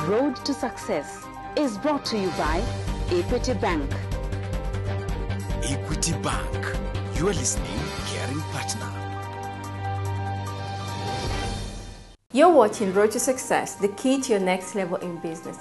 Road to Success is brought to you by Equity Bank. Equity Bank. You are listening, caring partner. You're watching Road to Success, the key to your next level in business.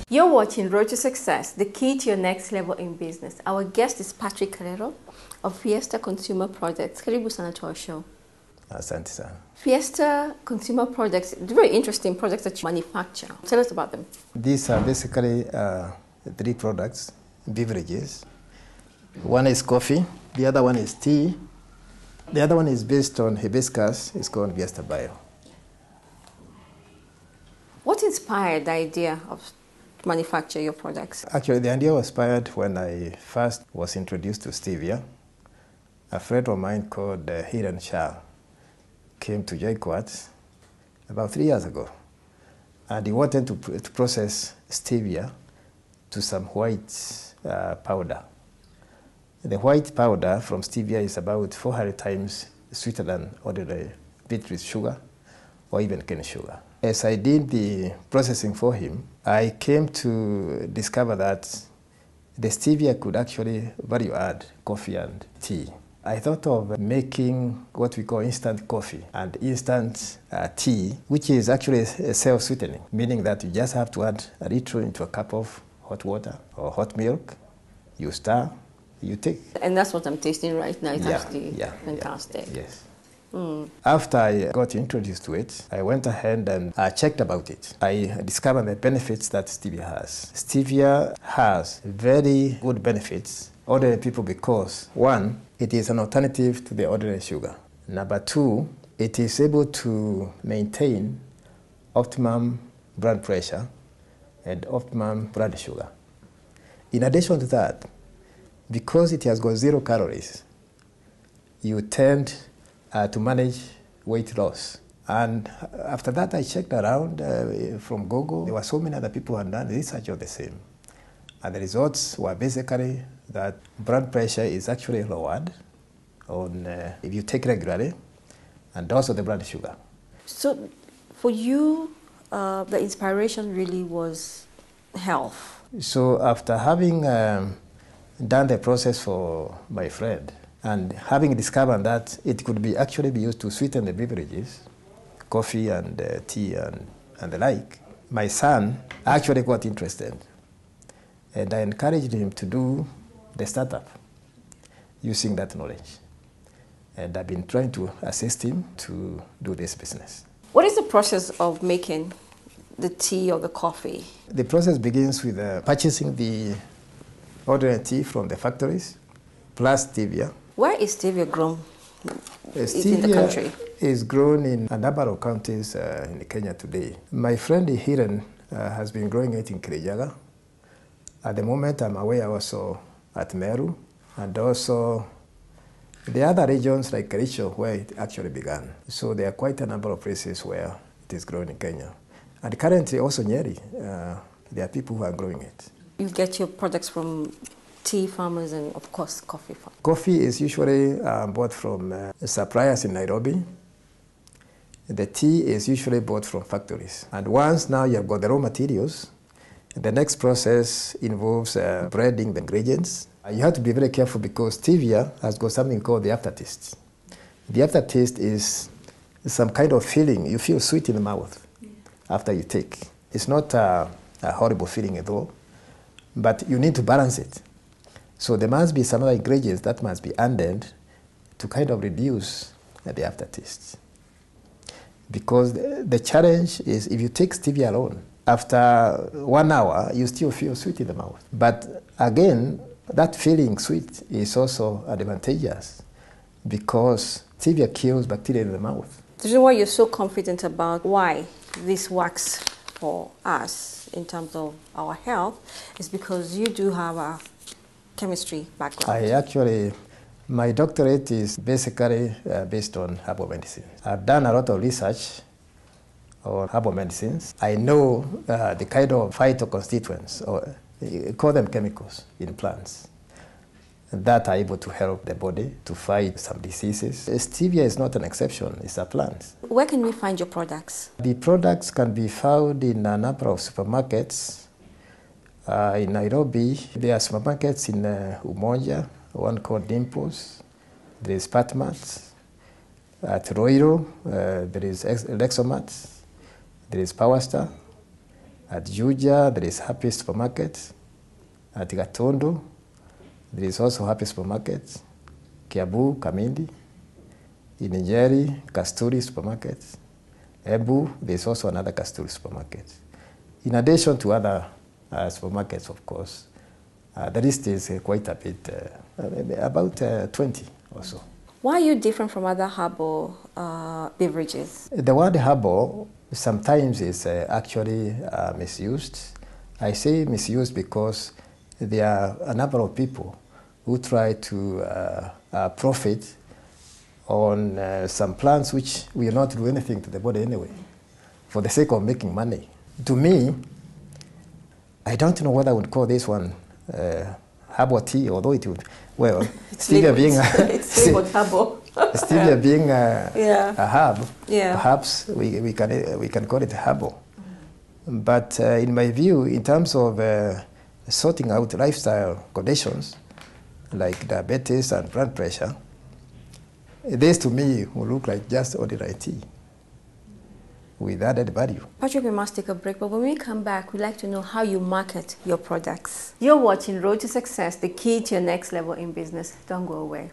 You're watching Road to Success, the key to your next level in business. Our guest is Patrick Calero of Viesta Consumer Products. Karibu sana to our show. Asante sana. Viesta Consumer Products, very interesting products that you manufacture. Tell us about them. These are basically three products, beverages. One is coffee, the other one is tea, the other one is based on hibiscus. It's called Viesta Bio. What inspired the idea of manufacture your products? Actually, the idea was inspired when I first was introduced to stevia. A friend of mine called Hiran Shah came to JKUAT about 3 years ago, and he wanted to process stevia to some white powder. The white powder from stevia is about 400 times sweeter than ordinary beetroot sugar or even cane sugar. As I did the processing for him, I came to discover that the stevia could actually value add coffee and tea. I thought of making what we call instant coffee and instant tea, which is actually self-sweetening, meaning that you just have to add a little into a cup of hot water or hot milk, you stir, you take. And that's what I'm tasting right now. It's actually fantastic. Yes. After I got introduced to it, I went ahead and checked about it. I discovered the benefits that stevia has. Stevia has very good benefits ordinary people because, one, it is an alternative to the ordinary sugar. Number two, it is able to maintain optimum blood pressure and optimum blood sugar. In addition to that, because it has got 0 calories, you tend to manage weight loss. And after that, I checked around from Google. There were so many other people who had done research of the same. And the results were basically that blood pressure is actually lowered on, if you take regularly, and also the blood sugar. So for you, the inspiration really was health. So after having done the process for my friend, and having discovered that it could be actually be used to sweeten the beverages, coffee and tea and the like, my son actually got interested. And I encouraged him to do the startup using that knowledge. And I've been trying to assist him to do this business. What is the process of making the tea or the coffee? The process begins with purchasing the ordinary tea from the factories, plus stevia. Where is stevia grown Stevia in the country? Is grown in a number of counties in Kenya today. My friend Hiran has been growing it in Kirijaga. At the moment, I'm aware also at Meru, and also the other regions like Kericho, where it actually began. So there are quite a number of places where it is grown in Kenya. And currently also Nyeri, there are people who are growing it. You get your products from tea farmers and, of course, coffee farmers. Coffee is usually bought from suppliers in Nairobi. The tea is usually bought from factories. And once now you have got the raw materials, the next process involves blending the ingredients. You have to be very careful because stevia has got something called the aftertaste. The aftertaste is some kind of feeling. You feel sweet in the mouth after you take. It's not a horrible feeling at all, but you need to balance it. So there must be some other ingredients that must be added to kind of reduce the aftertaste. Because the challenge is if you take stevia alone, after 1 hour, you still feel sweet in the mouth. But again, that feeling sweet is also advantageous because stevia kills bacteria in the mouth. The reason why you're so confident about why this works for us in terms of our health is because you do have a chemistry background. My doctorate is basically based on herbal medicine. I've done a lot of research on herbal medicines. I know the kind of phytoconstituents, or call them chemicals, in plants that are able to help the body to fight some diseases. Stevia is not an exception, it's a plant. Where can we find your products? The products can be found in a number of supermarkets. In Nairobi, there are supermarkets in Umoja, one called Dimples. There is Patmart. At Roiro, there is Lexomat. There is Powerstar. At Juja, there is Happy Supermarket. At Gatondo, there is also Happy Supermarket. Kiabu, Kamindi. In Njeri, Kasturi Supermarket. Embu, there is also another Kasturi Supermarket. In addition to other supermarkets, of course, the list is quite a bit, about 20 or so. Why are you different from other herbal beverages? The word herbal sometimes is actually misused. I say misused because there are a number of people who try to profit on some plants which will not do anything to the body anyway, for the sake of making money. To me, I don't know whether I would call this one herbal tea, although it would, well, stevia being stevia being a herb, perhaps we can call it herbal. But in my view, in terms of sorting out lifestyle conditions like diabetes and blood pressure, this to me will look like just ordinary tea with added value. Patrick, we must take a break, but when we come back, we'd like to know how you market your products. You're watching Road to Success, the key to your next level in business. Don't go away.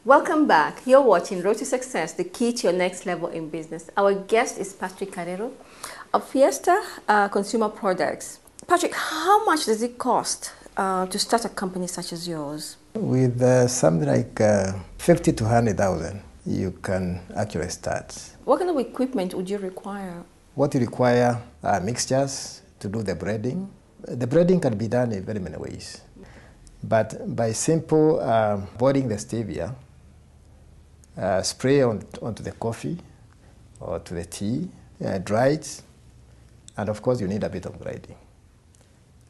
Welcome back. You're watching Road to Success, the key to your next level in business. Our guest is Patrick Carrero of Viesta Consumer Products. Patrick, how much does it cost to start a company such as yours? With something like 50 to 100,000, you can actually start. What kind of equipment would you require? What you require are mixtures to do the breading. The breading can be done in very many ways. But by simple boiling the stevia, spray onto the coffee or to the tea, dry it, and of course you need a bit of grinding.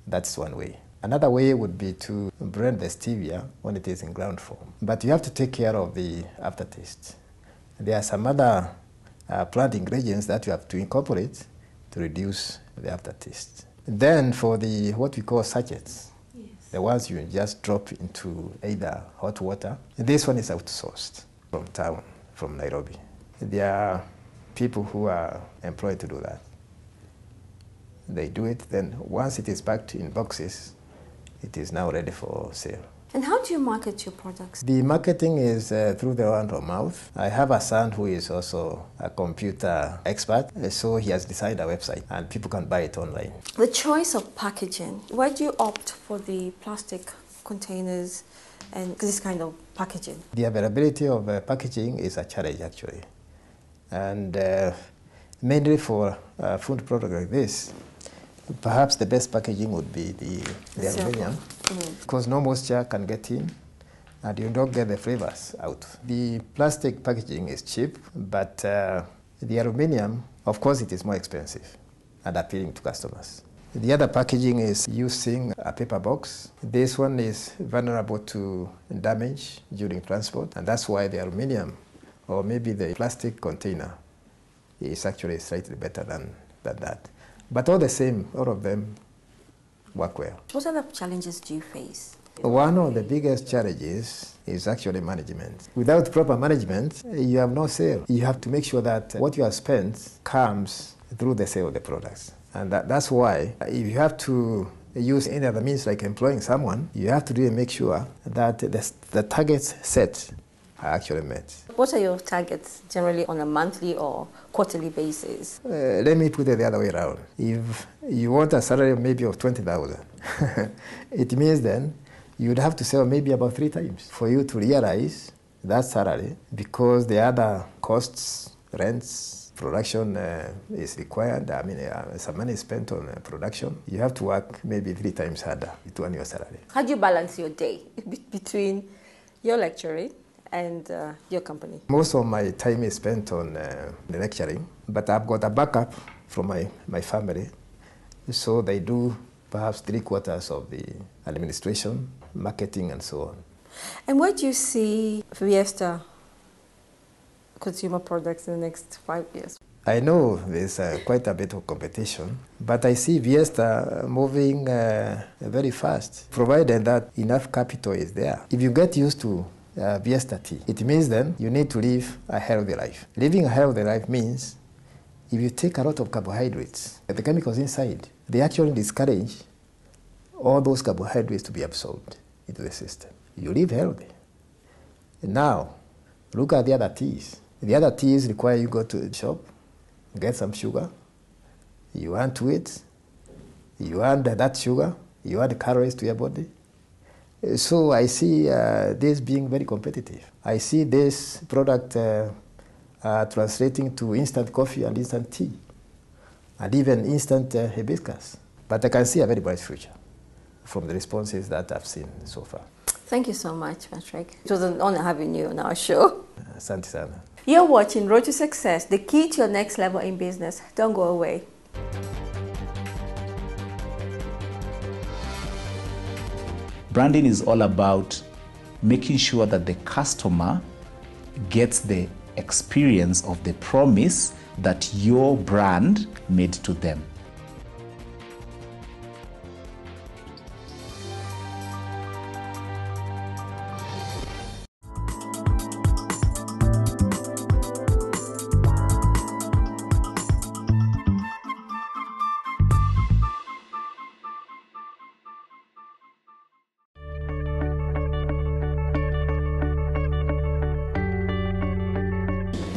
That's one way. Another way would be to blend the stevia when it is in ground form. But you have to take care of the aftertaste. There are some other plant ingredients that you have to incorporate to reduce the aftertaste. Then for the what we call sachets, the ones you just drop into either hot water, this one is outsourced from town, from Nairobi. There are people who are employed to do that. They do it, then once it is packed in boxes, it is now ready for sale. And how do you market your products? The marketing is through the word of mouth. I have a son who is also a computer expert, so he has designed a website and people can buy it online. The choice of packaging, why do you opt for the plastic containers and this kind of packaging? The availability of packaging is a challenge actually. And mainly for a food product like this, perhaps the best packaging would be the aluminum, because no moisture can get in and you don't get the flavors out. The plastic packaging is cheap, but the aluminum, of course, it is more expensive and appealing to customers. The other packaging is using a paper box. This one is vulnerable to damage during transport, and that's why the aluminum or maybe the plastic container is actually slightly better than that. But all the same, all of them work well. What other challenges do you face? One of the biggest challenges is actually management. Without proper management, you have no sale. You have to make sure that what you have spent comes through the sale of the products. And that's why if you have to use any other means like employing someone, you have to really make sure that the targets set are actually met. What are your targets generally on a monthly or quarterly basis? Let me put it the other way around. If you want a salary maybe of 20,000, it means then you would have to sell maybe about 3 times for you to realize that salary, because the other costs, rents, production is required. I mean, some money is spent on production. You have to work maybe 3 times harder to earn your salary. How do you balance your day between your lecturing and your company? Most of my time is spent on the lecturing, but I've got a backup from my family, so they do perhaps 3/4 of the administration, marketing, and so on. And where do you see Viesta consumer products in the next 5 years? I know there's quite a bit of competition, but I see Viesta moving very fast, provided that enough capital is there. If you get used to Viesta tea, it means then you need to live a healthy life. Living a healthy life means if you take a lot of carbohydrates, the chemicals inside, they actually discourage all those carbohydrates to be absorbed into the system. You live healthy. And now, look at the other teas. The other teas require you go to the shop, get some sugar, you add to it, you add that sugar, you add calories to your body. So I see this being very competitive. I see this product translating to instant coffee and instant tea, and even instant hibiscus. But I can see a very bright future from the responses that I've seen so far. Thank you so much, Patrick. It was an honor having you on our show. Asante sana. You're watching Road to Success, the key to your next level in business. Don't go away. Branding is all about making sure that the customer gets the experience of the promise that your brand made to them.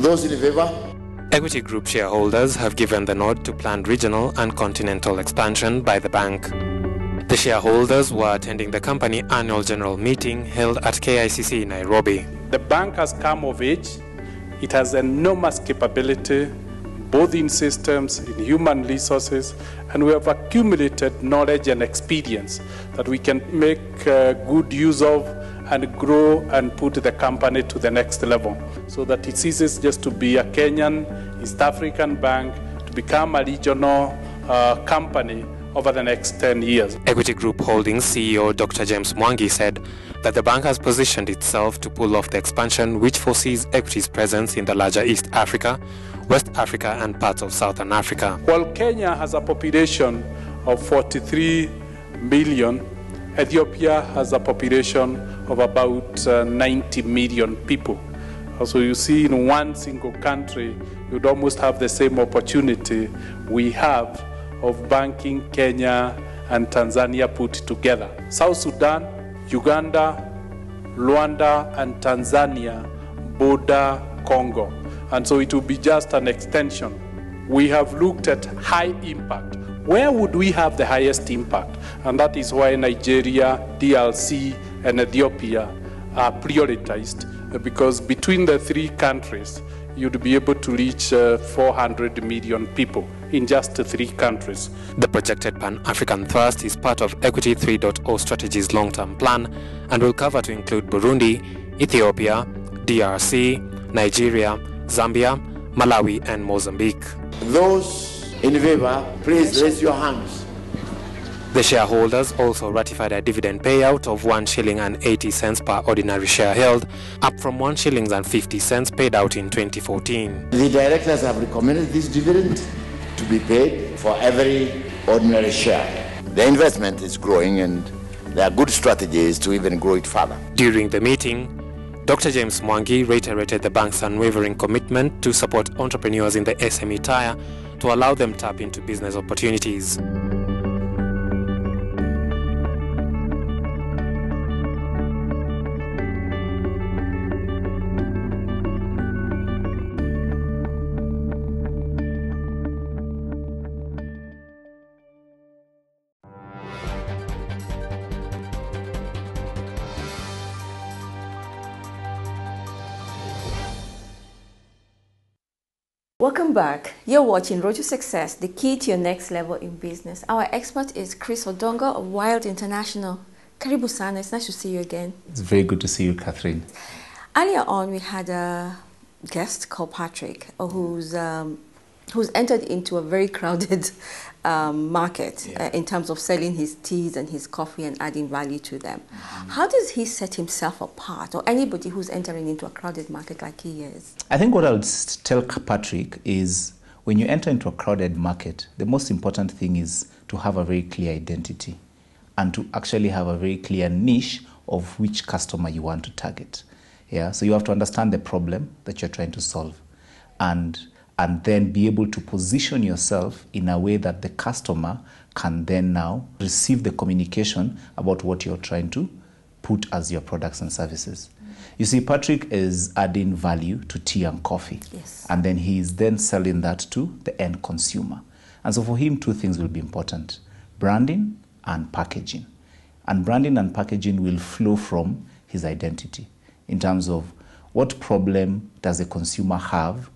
Those in favor? Equity Group shareholders have given the nod to planned regional and continental expansion by the bank. The shareholders were attending the company annual general meeting held at KICC in Nairobi. The bank has come of age. It has enormous capability, both in systems, in human resources, and we have accumulated knowledge and experience that we can make good use of and grow and put the company to the next level, so that it ceases just to be a Kenyan, East African bank, to become a regional company over the next 10 years. Equity Group Holdings CEO Dr. James Mwangi said that the bank has positioned itself to pull off the expansion which foresees Equity's presence in the larger East Africa, West Africa and parts of Southern Africa. While Kenya has a population of 43 million, Ethiopia has a population of about 90 million people. So you see, in one single country, you'd almost have the same opportunity we have of banking Kenya and Tanzania put together. South Sudan, Uganda, Rwanda, and Tanzania border Congo. And so it will be just an extension. We have looked at high impact. Where would we have the highest impact? And that is why Nigeria, DRC, and Ethiopia are prioritized, because between the 3 countries, you'd be able to reach 400 million people in just 3 countries. The projected Pan-African thrust is part of Equity 3.0 strategy's long-term plan and will cover to include Burundi, Ethiopia, DRC, Nigeria, Zambia, Malawi, and Mozambique. Those in favor, please raise your hands. The shareholders also ratified a dividend payout of 1 shilling and 80 cents per ordinary share held, up from 1 shillings and 50 cents paid out in 2014. The directors have recommended this dividend to be paid for every ordinary share. The investment is growing and there are good strategies to even grow it further. During the meeting, Dr. James Mwangi reiterated the bank's unwavering commitment to support entrepreneurs in the SME tier to allow them tap into business opportunities. Welcome back. You're watching Road to Success, the key to your next level in business. Our expert is Chris Odongo of Wild International. Karibu sana, it's nice to see you again. It's very good to see you, Catherine. Earlier on, we had a guest called Patrick, who's entered into a very crowded market in terms of selling his teas and his coffee and adding value to them. How does he set himself apart, or anybody who's entering into a crowded market like he is? I think what I would tell Patrick is when you enter into a crowded market, the most important thing is to have a very clear identity and to actually have a very clear niche of which customer you want to target. Yeah, so you have to understand the problem that you're trying to solve and then be able to position yourself in a way that the customer can then now receive the communication about what you're trying to put as your products and services. You see, Patrick is adding value to tea and coffee. Yes. And then he is then selling that to the end consumer. And so for him, two things will be important: branding and packaging. And branding and packaging will flow from his identity in terms of what problem does the consumer have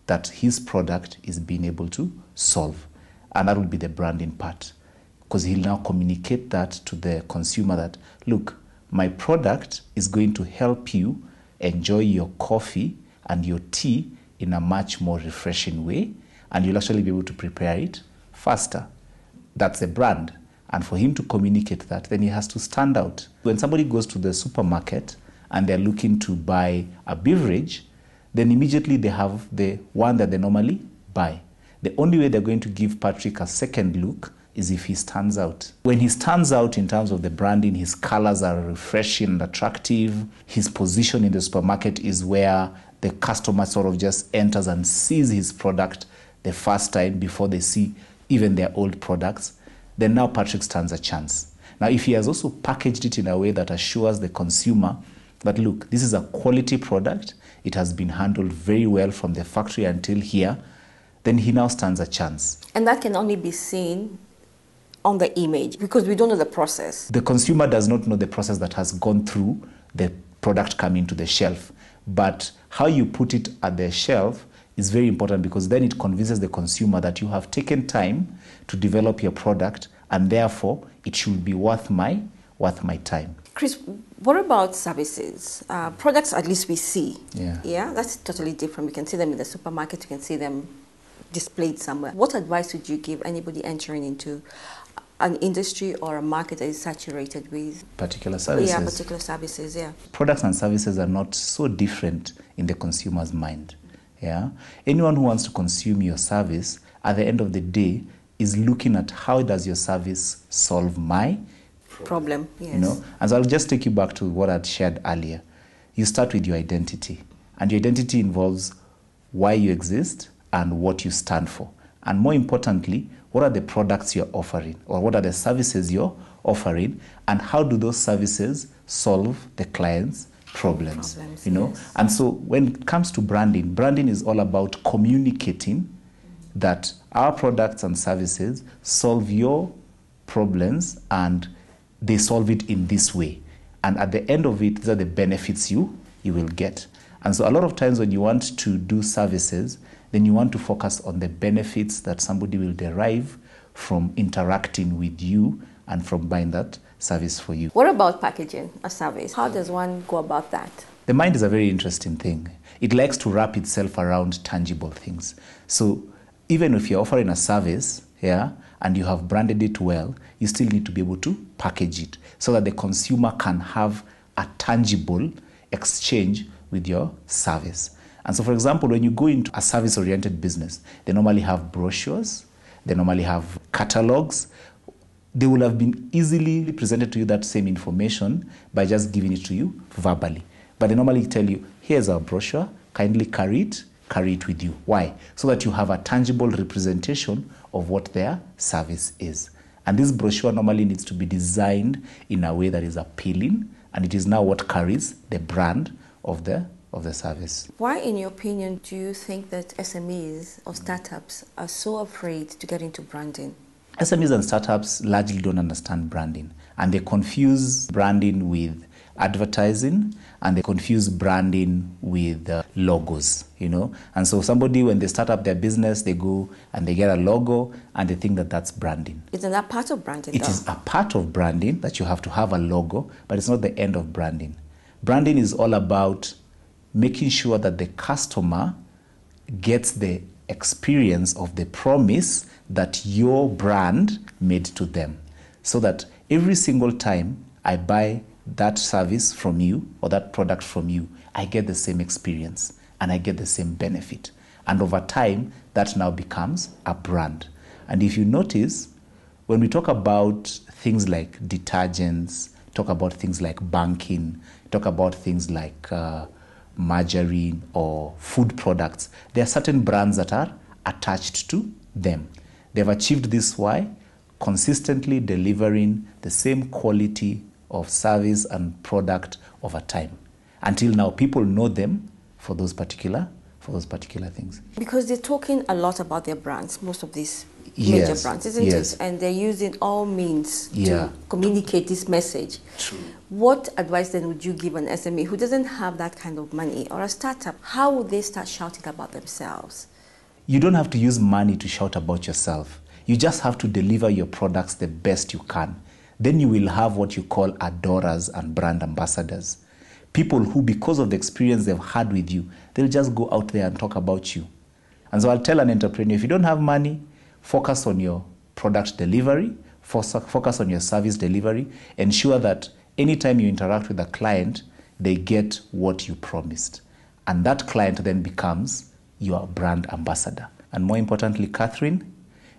that his product is being able to solve. And that will be the branding part, because he'll now communicate that to the consumer that, look, my product is going to help you enjoy your coffee and your tea in a much more refreshing way, and you'll actually be able to prepare it faster. That's a brand. And for him to communicate that, then he has to stand out. When somebody goes to the supermarket and they're looking to buy a beverage, then immediately they have the one that they normally buy. The only way they're going to give Patrick a second look is if he stands out. When he stands out in terms of the branding, his colors are refreshing and attractive. His position in the supermarket is where the customer sort of just enters and sees his product the first time before they see even their old products. Then now Patrick stands a chance. Now, if he has also packaged it in a way that assures the consumer that, look, this is a quality product, it has been handled very well from the factory until here, then he now stands a chance. And that can only be seen on the image because we don't know the process. The consumer does not know the process that has gone through the product coming to the shelf. But how you put it at the shelf is very important, because then it convinces the consumer that you have taken time to develop your product and therefore it should be worth my time. Chris, what about services? Products, at least we see. Yeah, that's totally different. We can see them in the supermarket, you can see them displayed somewhere. What advice would you give anybody entering into an industry or a market that is saturated with particular services? Yeah, particular services, yeah. Products and services are not so different in the consumer's mind. Yeah, anyone who wants to consume your service at the end of the day is looking at how does your service solve my problem. Yes. You know, and so I'll just take you back to what I'd shared earlier. You start with your identity, and your identity involves why you exist and what you stand for, and more importantly, what are the products you're offering, or what are the services you're offering, and how do those services solve the client's problems, you know. Yes. And so when it comes to branding, branding is all about communicating that our products and services solve your problems and they solve it in this way. And at the end of it, these are the benefits you will get. And so a lot of times when you want to do services, then you want to focus on the benefits that somebody will derive from interacting with you and from buying that service for you. What about packaging a service? How does one go about that? The mind is a very interesting thing. It likes to wrap itself around tangible things. So even if you're offering a service, and and you have branded it well, you still need to be able to package it so that the consumer can have a tangible exchange with your service. And so, for example, when you go into a service-oriented business, they normally have brochures, they normally have catalogs. They will have been easily presented to you that same information by just giving it to you verbally. But they normally tell you, here's our brochure, kindly carry it with you. Why? So that you have a tangible representation of what their service is. And this brochure normally needs to be designed in a way that is appealing, and it is now what carries the brand of the service. Why, in your opinion, do you think that SMEs or startups are so afraid to get into branding? SMEs and startups largely don't understand branding, and they confuse branding with advertising, and they confuse branding with logos, And so somebody, when they start up their business, they go and they get a logo and they think that that's branding. Isn't that part of branding? It is a part of branding that you have to have a logo, but it's not the end of branding. Branding is all about making sure that the customer gets the experience of the promise that your brand made to them, so that every single time I buy that service from you or that product from you, I get the same experience and I get the same benefit. And over time, that now becomes a brand. And if you notice, when we talk about things like detergents, talk about things like banking, talk about things like margarine or food products, there are certain brands that are attached to them. They've achieved this why? Consistently delivering the same quality of service and product over time. Until now, people know them for those particular things. Because they're talking a lot about their brands, most of these major brands, isn't it? And they're using all means to communicate this message. True. What advice then would you give an SME who doesn't have that kind of money, or a startup? How would they start shouting about themselves? You don't have to use money to shout about yourself. You just have to deliver your products the best you can. Then you will have what you call adorers and brand ambassadors. People who, because of the experience they've had with you, they'll just go out there and talk about you. And so I'll tell an entrepreneur, if you don't have money, focus on your product delivery, focus on your service delivery, ensure that anytime you interact with a client, they get what you promised. And that client then becomes your brand ambassador. And more importantly, Catherine,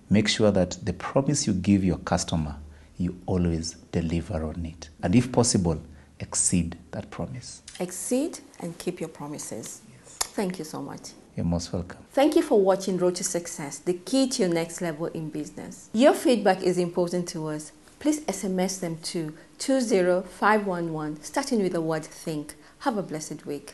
make sure that the promise you give your customer, you always deliver on it. And if possible, exceed that promise. Exceed and keep your promises. Yes. Thank you so much. You're most welcome. Thank you for watching Road to Success, the key to your next level in business. Your feedback is important to us. Please SMS them to 20511, starting with the word think. Have a blessed week.